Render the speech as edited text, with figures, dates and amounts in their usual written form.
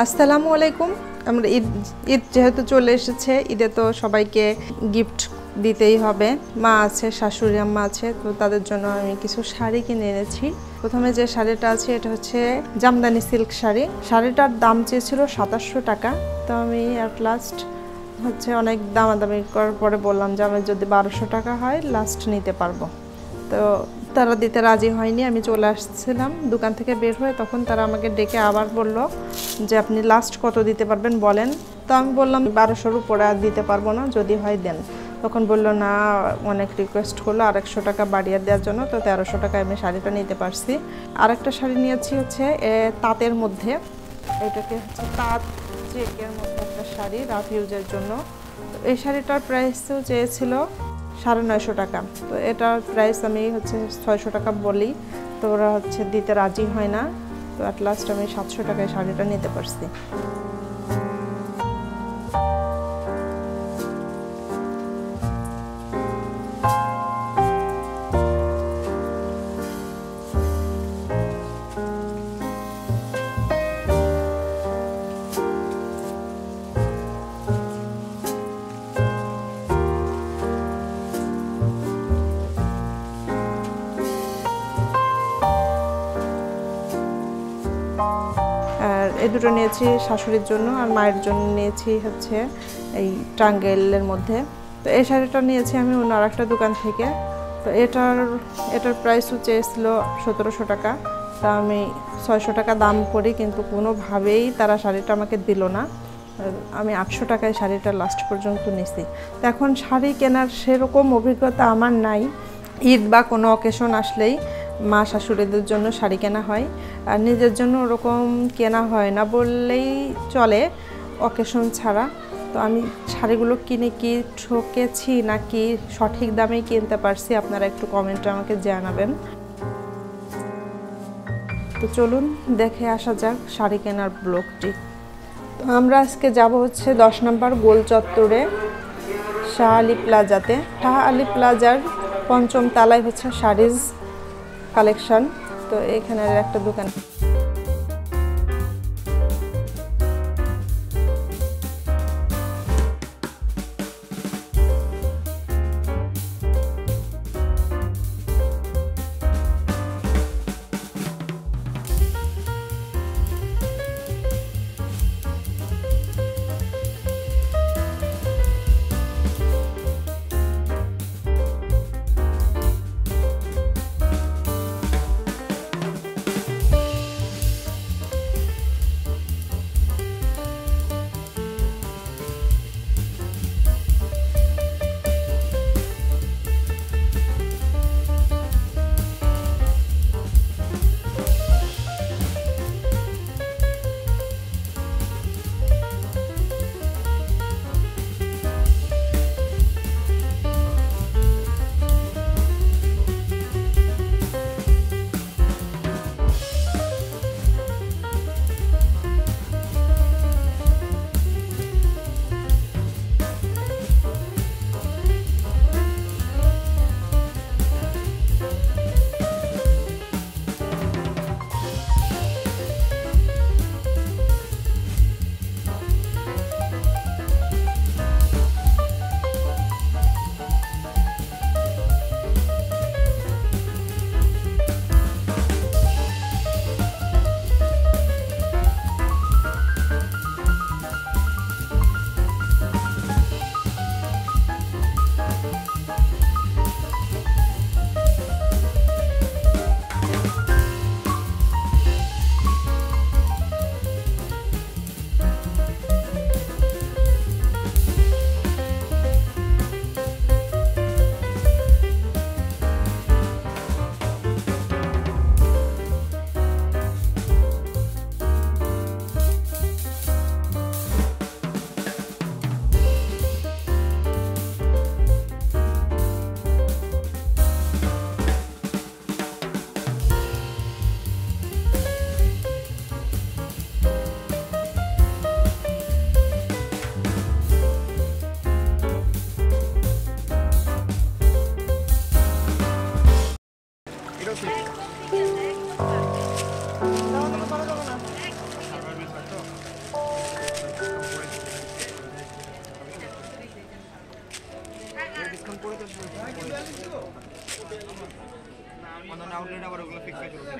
আসসালামু আলাইকুম। আমরা ঈদ যেহেতু চলে এসেছে, ঈদে তো সবাইকে গিফট দিতেই হবে। মা আছে, শাশুড়ি আম্মা আছে, তো তাদের জন্য আমি কিছু শাড়ি কিনে এনেছি। প্রথমে যে শাড়িটা আছে এটা হচ্ছে জামদানি সিল্ক শাড়ি। শাড়িটার দাম চেয়েছিল 2700 টাকা, তো আমি অ্যাট লাস্ট হচ্ছে অনেক দামাদামি করার পরে বললাম যে আমি যদি 1200 টাকা হয় লাস্ট নিতে পারবো। তো তারা দিতে রাজি হয়নি। আমি চলে আসছিলাম দোকান থেকে বের হয়ে, তখন তারা আমাকে ডেকে আবার বলল যে আপনি লাস্ট কত দিতে পারবেন বলেন। তো আমি বললাম 1200-র উপরে আর দিতে পারবো না, যদি হয় দেন। তখন বললো না, অনেক রিকোয়েস্ট করলো আর 100 টাকা বাড়িয়ে দেওয়ার জন্য। তো 1300 টাকায় আমি শাড়িটা নিতে পারছি। আরেকটা শাড়ি নিয়েছি হচ্ছে তাঁতের মধ্যে, এটাকে হচ্ছে তাঁত চেকের মধ্যে একটা শাড়ি, রাফ ইউজের জন্য। তো এই শাড়িটার প্রাইসও চেয়েছিল 950 টাকা। তো এটার প্রাইস আমি হচ্ছে 600 টাকা বলি, তো ওরা হচ্ছে দিতে রাজি হয় না। তো অ্যাট লাস্ট আমি 700 টাকায় শাড়িটা নিতে পারছি। আর এই দুটো নিয়েছি শাশুড়ির জন্য, আর মায়ের জন্য নিয়েছি হচ্ছে এই টাঙ্গেলের মধ্যে। তো এই শাড়িটা নিয়েছি আমি অন্য আরেকটা দোকান থেকে। তো এটার প্রাইসও চেয়েছিল 1700 টাকা। তা আমি 600 টাকা দাম করি, কিন্তু কোনোভাবেই তারা শাড়িটা আমাকে দিল না। আমি 800 টাকায় শাড়িটা লাস্ট পর্যন্ত নিছি। তো এখন শাড়ি কেনার সেরকম অভিজ্ঞতা আমার নাই। ঈদ বা কোনো অকেশন আসলেই মা শাশুড়িদের জন্য শাড়ি কেনা হয়, আর নিজের জন্য ওরকম কেনা হয় না বললেই চলে, অকেশন ছাড়া। তো আমি শাড়িগুলো কিনে কি ঠকেছি নাকি সঠিক দামেই কিনতে পারছি, আপনারা একটু কমেন্টে আমাকে জানাবেন। তো চলুন দেখে আসা যাক শাড়ি কেনার ব্লগটি। তো আমরা আজকে যাব হচ্ছে 10 নম্বর গোল চত্বরে শাহ আলী প্লাজাতে। শাহ আলী প্লাজার 5ম তলায় হচ্ছে শাড়িজ কালেকশন। তো এখানের একটা দোকান। আউটলেট আবার ওগুলো ফিক্স হয়ে চলছে।